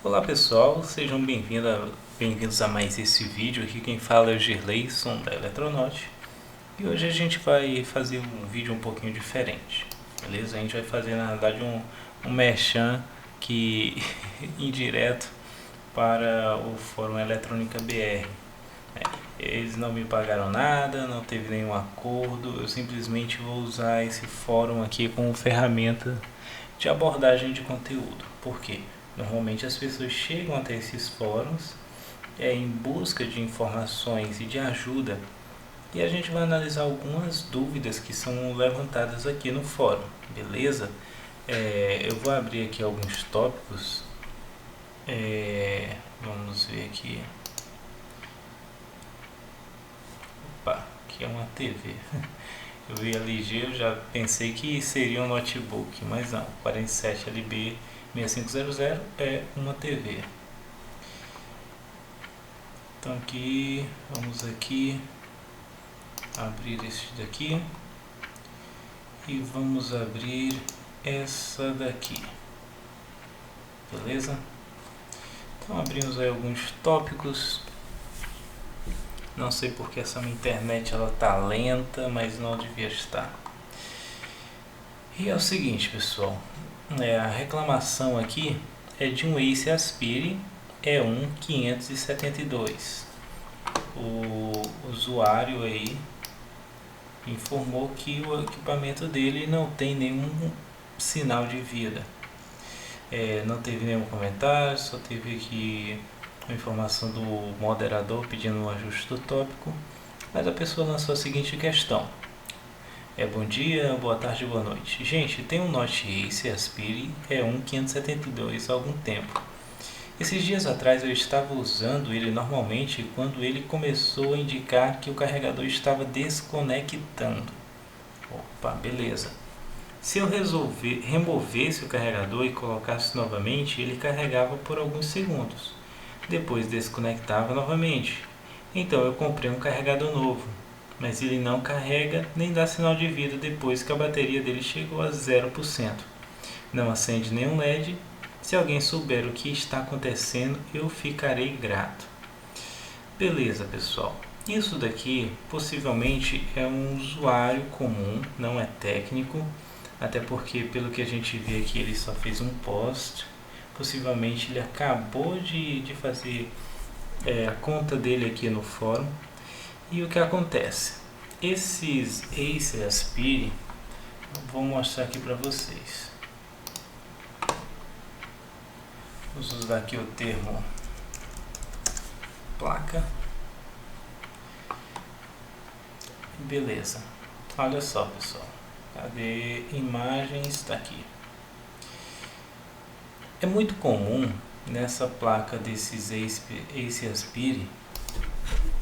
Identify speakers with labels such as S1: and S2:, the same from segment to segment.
S1: Olá pessoal, sejam bem-vindos a mais esse vídeo. Aqui quem fala é o Girleison da Eletronaut. E hoje a gente vai fazer um vídeo um pouquinho diferente, beleza? A gente vai fazer na verdade um merchan que indireto para o Fórum Eletrônica BR. Eles não me pagaram nada, não teve nenhum acordo, eu simplesmente vou usar esse fórum aqui como ferramenta de abordagem de conteúdo. Por quê? Normalmente as pessoas chegam até esses fóruns em busca de informações e de ajuda, e a gente vai analisar algumas dúvidas que são levantadas aqui no fórum, beleza? Eu vou abrir aqui alguns tópicos. Vamos ver aqui. Opa, aqui é uma TV. Eu vi a LG, eu já pensei que seria um notebook, mas não. 47LB 6500 é uma TV. Então aqui, vamos aqui abrir este daqui e vamos abrir essa daqui, beleza? Então abrimos aí alguns tópicos. Não sei porque essa minha internet ela tá lenta, mas não devia estar. E é o seguinte, pessoal, a reclamação aqui é de um Ace Aspire E1 572. O usuário aí informou que o equipamento dele não tem nenhum sinal de vida. Não teve nenhum comentário, só teve aqui a informação do moderador pedindo um ajuste do tópico, mas a pessoa lançou a seguinte questão: bom dia, boa tarde, boa noite. Gente, tem um Note Ace Aspire E1 572 há algum tempo. Esses dias atrás eu estava usando ele normalmente quando ele começou a indicar que o carregador estava desconectando. Opa, beleza. Se eu removesse o carregador e colocasse novamente, ele carregava por alguns segundos. Depois desconectava novamente. Então eu comprei um carregador novo, mas ele não carrega nem dá sinal de vida depois que a bateria dele chegou a 0%. Não acende nenhum LED. Se alguém souber o que está acontecendo, eu ficarei grato. Beleza, pessoal. Isso daqui possivelmente é um usuário comum, não é técnico, até porque pelo que a gente vê aqui ele só fez um post. Possivelmente ele acabou de fazer a conta dele aqui no fórum. E o que acontece? Esses Ace Aspire, vou mostrar aqui para vocês. Vamos usar aqui o termo placa. Beleza. Olha só, pessoal. Cadê imagens? Está aqui. É muito comum nessa placa desses Ace Aspire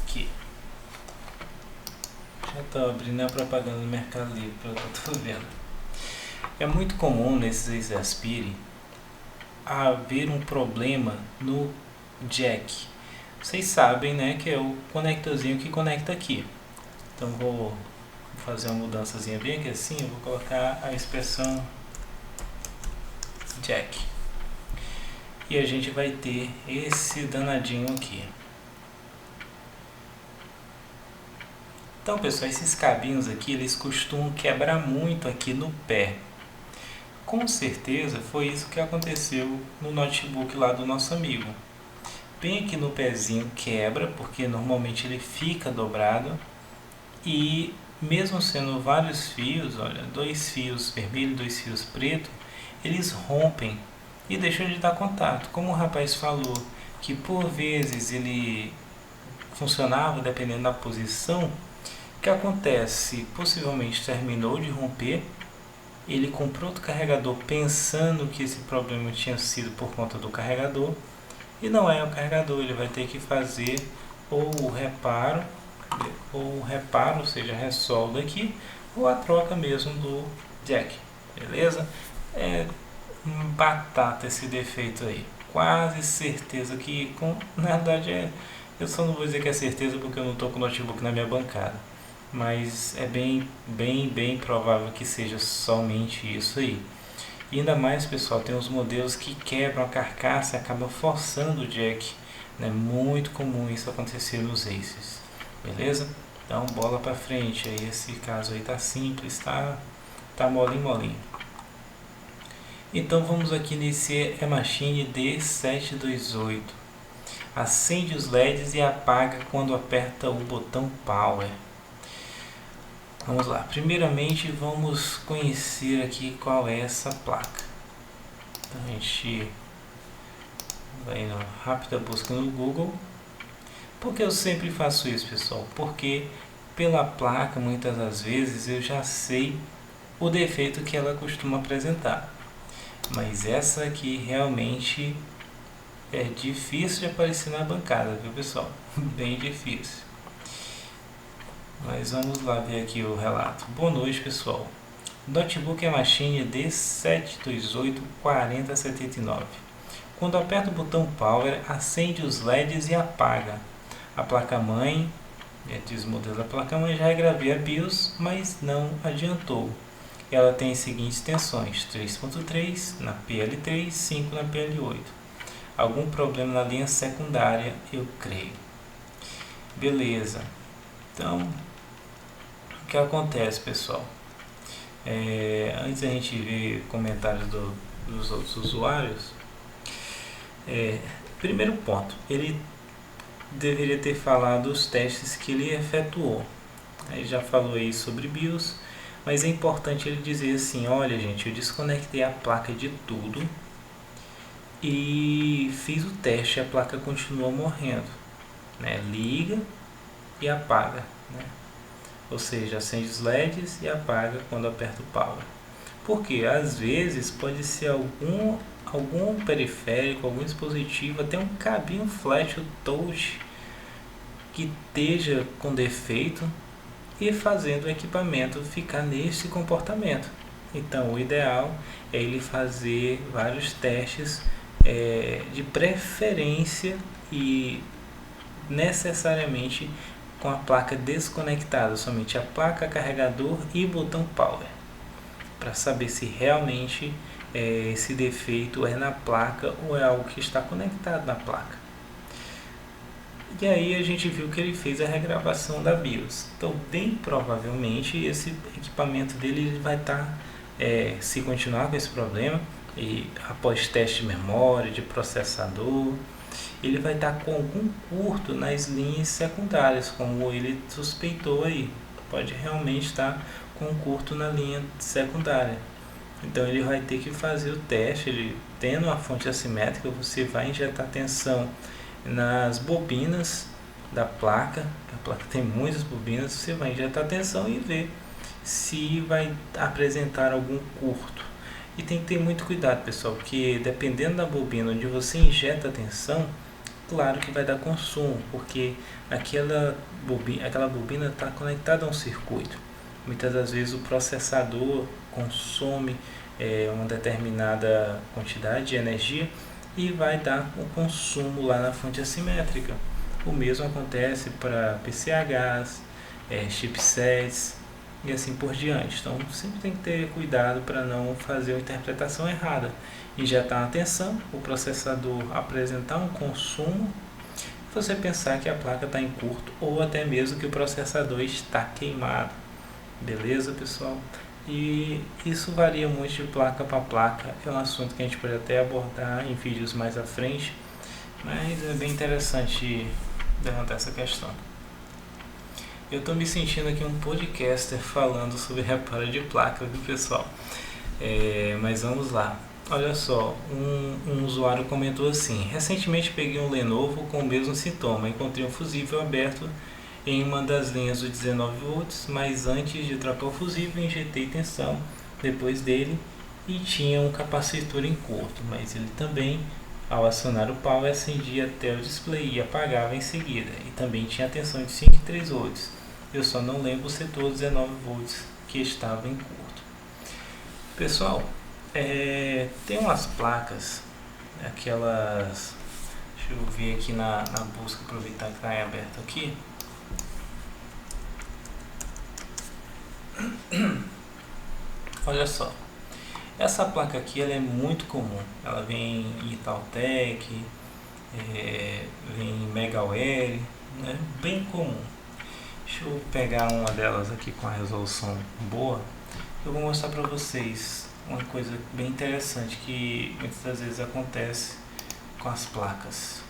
S1: que já estou abrindo a propaganda do Mercado Livre, pelo que eu estou vendo. É muito comum nesses Ace Aspire haver um problema no jack. Vocês sabem, né, que é o conectorzinho que conecta aqui. Então vou fazer uma mudançazinha bem aqui assim, eu vou colocar a expressão jack. E a gente vai ter esse danadinho aqui. Então, pessoal, esses cabinhos aqui, eles costumam quebrar muito aqui no pé. Com certeza foi isso que aconteceu no notebook lá do nosso amigo. Bem aqui no pezinho quebra, porque normalmente ele fica dobrado. E mesmo sendo vários fios, olha, 2 fios vermelho e 2 fios preto, eles rompem e deixam de dar contato. Como o rapaz falou que por vezes ele funcionava dependendo da posição, o que acontece? Possivelmente terminou de romper. Ele comprou outro carregador pensando que esse problema tinha sido por conta do carregador, e não é o carregador. Ele vai ter que fazer ou o reparo, ou seja, ressolda aqui, ou a troca mesmo do jack, beleza? É batata esse defeito aí, quase certeza que, na verdade eu só não vou dizer que é certeza porque eu não estou com o notebook na minha bancada, mas é bem provável que seja somente isso aí. E ainda mais, pessoal, tem uns modelos que quebram a carcaça e acabam forçando o jack. É muito comum isso acontecer nos Aces, beleza? Então bola para frente, aí esse caso aí tá simples, tá molinho molinho. Então vamos aqui nesse E-Machine D728. Acende os LEDs e apaga quando aperta o botão Power. Vamos lá, primeiramente vamos conhecer aqui qual é essa placa. Então a gente vai na rápida busca no Google. Por que eu sempre faço isso, pessoal? Porque pela placa muitas das vezes eu já sei o defeito que ela costuma apresentar. Mas essa aqui realmente é difícil de aparecer na bancada, viu, pessoal? Bem difícil. Mas vamos lá ver aqui o relato. Boa noite, pessoal. Notebook E-Machine D7284079. Quando aperta o botão Power, acende os LEDs e apaga. A placa-mãe, diz o modelo da placa-mãe, já gravei a BIOS, mas não adiantou. Ela tem as seguintes tensões: 3.3 na PL3, 5 na PL8. Algum problema na linha secundária, eu creio. Beleza. Então, o que acontece, pessoal? Antes da gente ver comentários dos outros usuários, primeiro ponto, ele deveria ter falado os testes que ele efetuou. Aí já falou aí sobre BIOS, mas é importante ele dizer assim: olha, gente, eu desconectei a placa de tudo e fiz o teste, a placa continua morrendo, né? Liga e apaga, né? Ou seja, acende os LEDs e apaga quando aperta o Power. Porque às vezes pode ser algum periférico, algum dispositivo, até um cabinho flash ou touch que esteja com defeito e fazendo o equipamento ficar nesse comportamento. Então o ideal é ele fazer vários testes de preferência e necessariamente com a placa desconectada, somente a placa, carregador e botão Power, para saber se realmente esse defeito é na placa ou é algo que está conectado na placa. E aí a gente viu que ele fez a regravação da BIOS. Então, bem provavelmente esse equipamento dele vai estar, se continuar com esse problema, e após teste de memória, de processador, ele vai estar com algum curto nas linhas secundárias, como ele suspeitou aí. Pode realmente estar com um curto na linha secundária. Então ele vai ter que fazer o teste. Ele tendo uma fonte assimétrica, você vai injetar tensão nas bobinas da placa. A placa tem muitas bobinas, você vai injetar tensão e ver se vai apresentar algum curto. E tem que ter muito cuidado, pessoal, porque dependendo da bobina onde você injeta a tensão, claro que vai dar consumo, porque aquela bobina está conectada a um circuito. Muitas das vezes o processador consome uma determinada quantidade de energia e vai dar um consumo lá na fonte assimétrica. O mesmo acontece para PCHs, chipsets e assim por diante. Então sempre tem que ter cuidado para não fazer uma interpretação errada. Injetar uma tensão, o processador apresentar um consumo, você pensar que a placa está em curto ou até mesmo que o processador está queimado. Beleza, pessoal? E isso varia muito de placa para placa. É um assunto que a gente pode até abordar em vídeos mais à frente, mas é bem interessante levantar essa questão. Eu estou me sentindo aqui um podcaster falando sobre reparo de placa, viu, pessoal? Mas vamos lá. Olha só, um usuário comentou assim: recentemente peguei um Lenovo com o mesmo sintoma, encontrei um fusível aberto em uma das linhas do 19 volts, mas antes de trocar o fusível injetei tensão depois dele e tinha um capacitor em curto, mas ele também, ao acionar o power, acendia até o display e apagava em seguida, e também tinha tensão de 5 e 3 volts. Eu só não lembro o setor 19 volts que estava em curto. Pessoal, tem umas placas, aquelas, deixa eu ver aqui na busca, aproveitar que está em aberto aqui. Olha só, Essa placa aqui ela é muito comum, ela vem em Itautec, vem em Megaware, é bem comum. Deixa eu pegar uma delas aqui com a resolução boa. Eu vou mostrar para vocês uma coisa bem interessante que muitas das vezes acontece com as placas.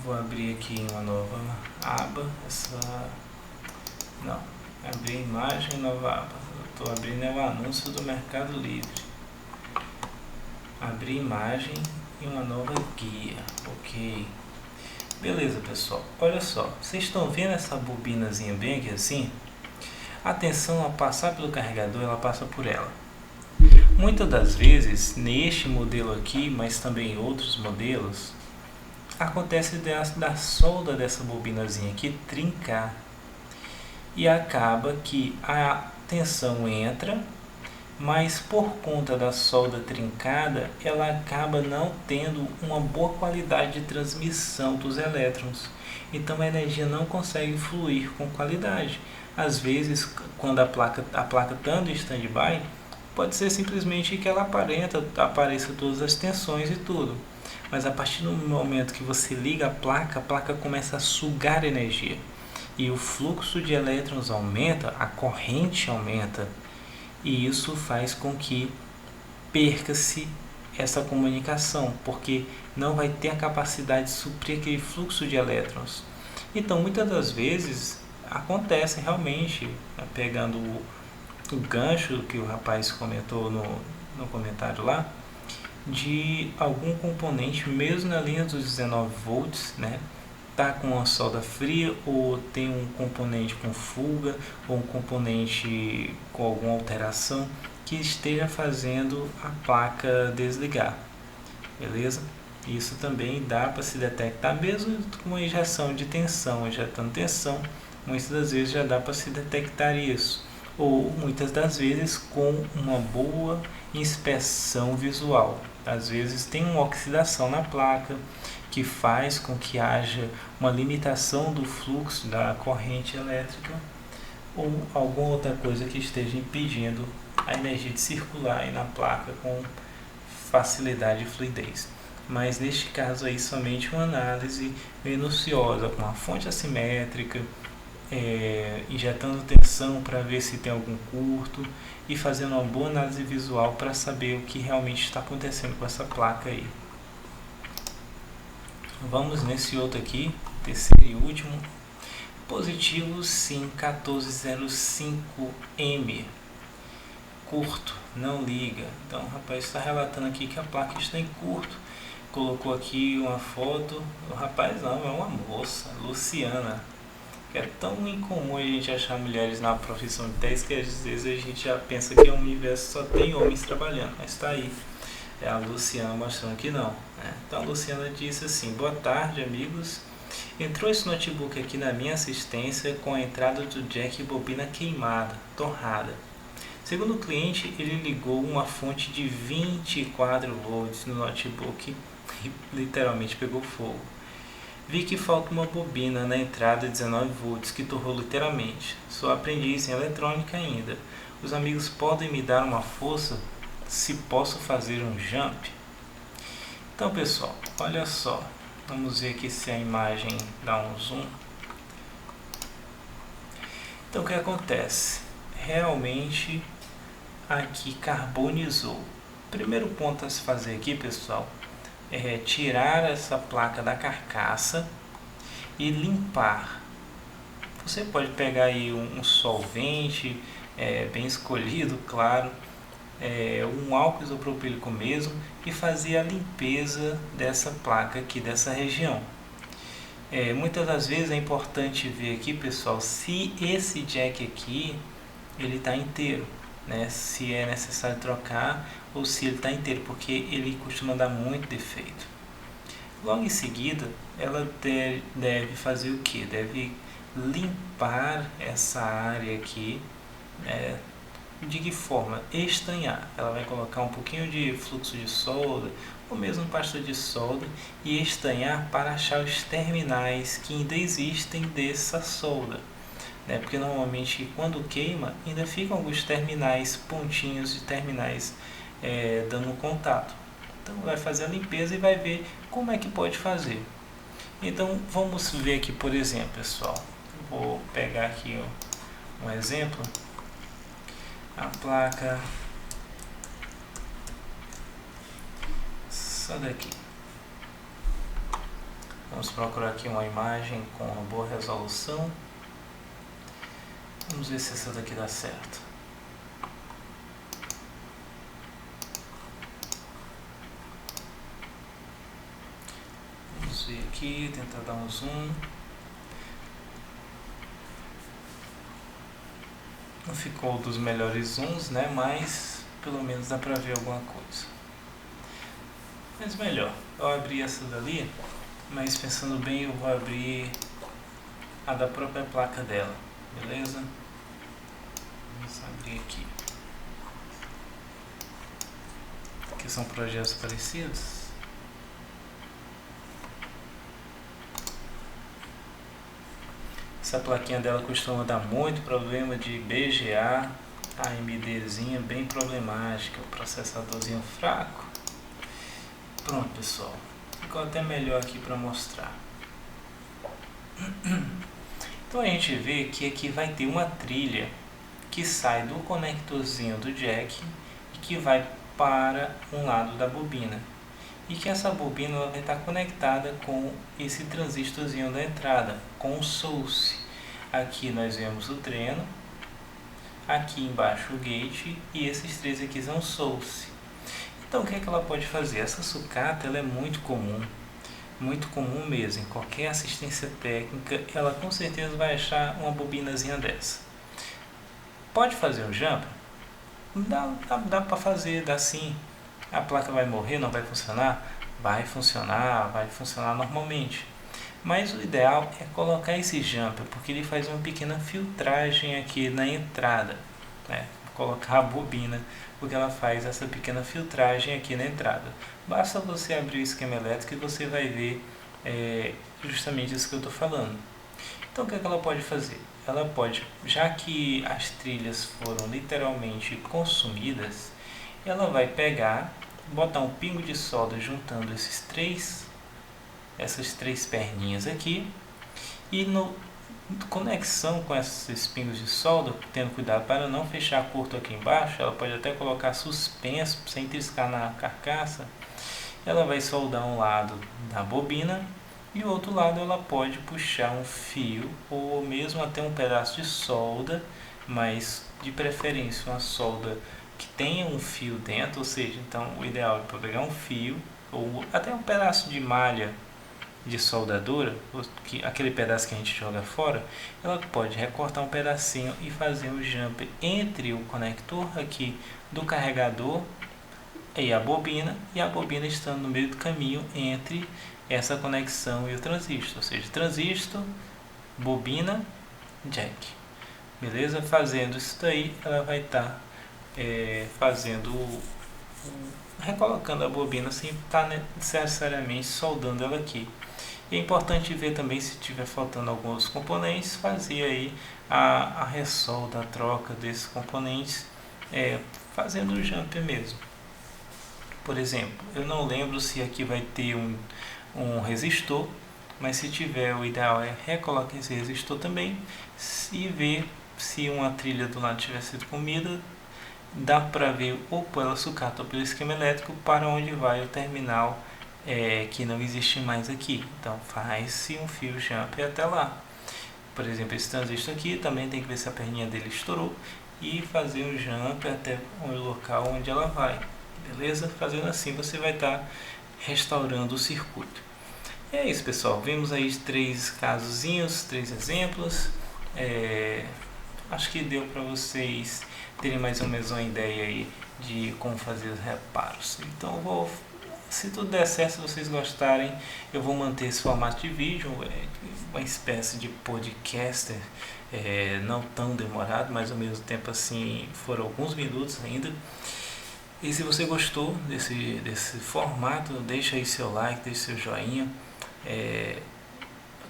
S1: Vou abrir aqui uma nova aba. Não, abrir imagem, nova aba. Estou abrindo o anúncio do Mercado Livre. Abrir imagem e uma nova guia. Ok. Beleza, pessoal. Olha só. Vocês estão vendo essa bobinazinha bem aqui assim? A tensão ao passar pelo carregador, ela passa por ela. Muitas das vezes, neste modelo aqui, mas também em outros modelos, acontece da solda dessa bobinazinha aqui trincar. E acaba que a tensão entra, mas por conta da solda trincada, ela acaba não tendo uma boa qualidade de transmissão dos elétrons. Então a energia não consegue fluir com qualidade. Às vezes, quando a placa estando em stand-by, pode ser simplesmente que ela apareça todas as tensões e tudo. Mas a partir do momento que você liga a placa começa a sugar energia. E o fluxo de elétrons aumenta, a corrente aumenta. E isso faz com que perca-se essa comunicação, porque não vai ter a capacidade de suprir aquele fluxo de elétrons. Então, muitas das vezes, acontece realmente, pegando o gancho que o rapaz comentou no comentário lá, de algum componente, mesmo na linha dos 19 volts, né? Tá com uma solda fria, ou tem um componente com fuga, ou um componente com alguma alteração que esteja fazendo a placa desligar, beleza? Isso também dá para se detectar, mesmo com uma injeção de tensão, injetando tensão, muitas das vezes já dá para se detectar isso, ou muitas das vezes com uma boa inspeção visual. Às vezes tem uma oxidação na placa, que faz com que haja uma limitação do fluxo da corrente elétrica ou alguma outra coisa que esteja impedindo a energia de circular aí na placa com facilidade e fluidez. Mas neste caso aí somente uma análise minuciosa com a fonte assimétrica, injetando tensão para ver se tem algum curto e fazendo uma boa análise visual para saber o que realmente está acontecendo com essa placa aí. Vamos nesse outro aqui, terceiro e último, positivo SIM 1405M, curto, não liga. Então o rapaz está relatando aqui que a placa está em curto, colocou aqui uma foto, o rapaz não, é uma moça, Luciana, que é tão incomum a gente achar mulheres na profissão de teste que às vezes a gente já pensa que o universo só tem homens trabalhando, mas está aí. É a Luciana mostrando que não, né? Então a Luciana disse assim: boa tarde, amigos. Entrou esse notebook aqui na minha assistência com a entrada do jack e bobina queimada, torrada. Segundo o cliente, ele ligou uma fonte de 24 volts no notebook e literalmente pegou fogo. Vi que falta uma bobina na entrada de 19 volts que torrou literalmente. Sou aprendiz em eletrônica ainda. Os amigos podem me dar uma força se posso fazer um jump? Então, pessoal, olha só, vamos ver aqui se a imagem dá um zoom. Então, o que acontece? Realmente aqui carbonizou. Primeiro ponto a se fazer aqui, pessoal, é tirar essa placa da carcaça e limpar. Você pode pegar aí um solvente bem escolhido, claro, um álcool isopropílico mesmo, e fazer a limpeza dessa placa aqui, dessa região. Muitas das vezes é importante ver aqui, pessoal, se esse jack aqui ele está inteiro, né? Se é necessário trocar ou se ele está inteiro, porque ele costuma dar muito defeito. Logo em seguida, ela deve fazer o que? Deve limpar essa área aqui, de que forma? Estanhar. Ela vai colocar um pouquinho de fluxo de solda ou mesmo pasta de solda e estanhar para achar os terminais que ainda existem dessa solda. né? Porque normalmente quando queima ainda ficam alguns terminais, pontinhos de terminais dando contato. Então vai fazer a limpeza e vai ver como é que pode fazer. Então vamos ver aqui, por exemplo, pessoal. Vou pegar aqui um exemplo. A placa, essa daqui. Vamos procurar aqui uma imagem com uma boa resolução. Vamos ver se essa daqui dá certo. Vamos ver aqui, tentar dar um zoom. Não ficou dos melhores zooms, né? Mas pelo menos dá pra ver alguma coisa. Mas melhor, eu abri essa dali, mas pensando bem eu vou abrir a da própria placa dela, beleza? Vamos abrir aqui. Aqui são projetos parecidos. Essa plaquinha dela costuma dar muito problema de BGA, AMDzinha bem problemática, o processadorzinho fraco. Pronto, pessoal, ficou até melhor aqui para mostrar. Então a gente vê que aqui vai ter uma trilha que sai do conectorzinho do jack e que vai para um lado da bobina. E que essa bobina ela vai estar conectada com esse transistorzinho da entrada, com o source. Aqui nós vemos o dreno, aqui embaixo o gate e esses três aqui são source. Então o que é que ela pode fazer? Essa sucata ela é muito comum mesmo. Em qualquer assistência técnica ela com certeza vai achar uma bobinazinha dessa. Pode fazer um jumper? Dá para fazer, dá sim. A placa vai morrer, não vai funcionar? Vai funcionar normalmente. Mas o ideal é colocar esse jumper, porque ele faz uma pequena filtragem aqui na entrada, né? Colocar a bobina, porque ela faz essa pequena filtragem aqui na entrada. Basta você abrir o esquema elétrico e você vai ver justamente isso que eu estou falando. Então o que ela pode fazer? Ela pode, já que as trilhas foram literalmente consumidas, ela vai pegar, botar um pingo de solda juntando essas três perninhas aqui, e conexão com esses pingos de solda, tendo cuidado para não fechar curto aqui embaixo, ela pode até colocar suspenso sem triscar na carcaça. Ela vai soldar um lado da bobina e o outro lado ela pode puxar um fio ou mesmo até um pedaço de solda, mas de preferência uma solda que tenha um fio dentro, ou seja, então o ideal é pegar um fio ou até um pedaço de malha de soldadura, aquele pedaço que a gente joga fora, ela pode recortar um pedacinho e fazer um jumper entre o conector aqui do carregador e a bobina estando no meio do caminho entre essa conexão e o transistor, ou seja, transistor, bobina, jack. Beleza? Fazendo isso daí, ela vai estar recolocando a bobina sem estar necessariamente soldando ela aqui. E é importante ver também se estiver faltando alguns componentes, fazer aí a ressolda, a troca desses componentes, fazendo o jumper mesmo. Por exemplo, eu não lembro se aqui vai ter um resistor, mas se tiver, o ideal é recolocar esse resistor também e ver se uma trilha do lado tiver sido comida. Dá para ver ou pela sucata ou pelo esquema elétrico para onde vai o terminal que não existe mais aqui. Então faz-se um fio jumper até lá. Por exemplo, esse transistor aqui também tem que ver se a perninha dele estourou e fazer um jumper até o local onde ela vai. Beleza? Fazendo assim você vai estar restaurando o circuito. E é isso, pessoal. Vimos aí 3 casozinhos, 3 exemplos. Acho que deu para vocês terem mais ou menos uma ideia aí de como fazer os reparos. Então se tudo der certo, se vocês gostarem, eu vou manter esse formato de vídeo, uma espécie de podcaster, não tão demorado, mas ao mesmo tempo assim foram alguns minutos ainda. E se você gostou desse formato, deixa aí seu like, deixa seu joinha,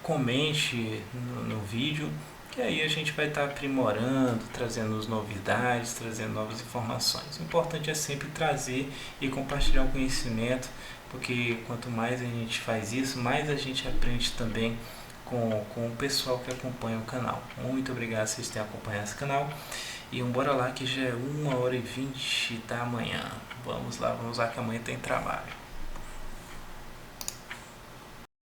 S1: comente no vídeo que aí a gente vai estar aprimorando, trazendo novidades, trazendo novas informações. O importante é sempre trazer e compartilhar o conhecimento, porque quanto mais a gente faz isso, mais a gente aprende também com o pessoal que acompanha o canal. Muito obrigado por vocês terem acompanhado esse canal. E bora lá que já é 1h20 da manhã. Vamos lá que amanhã tem trabalho.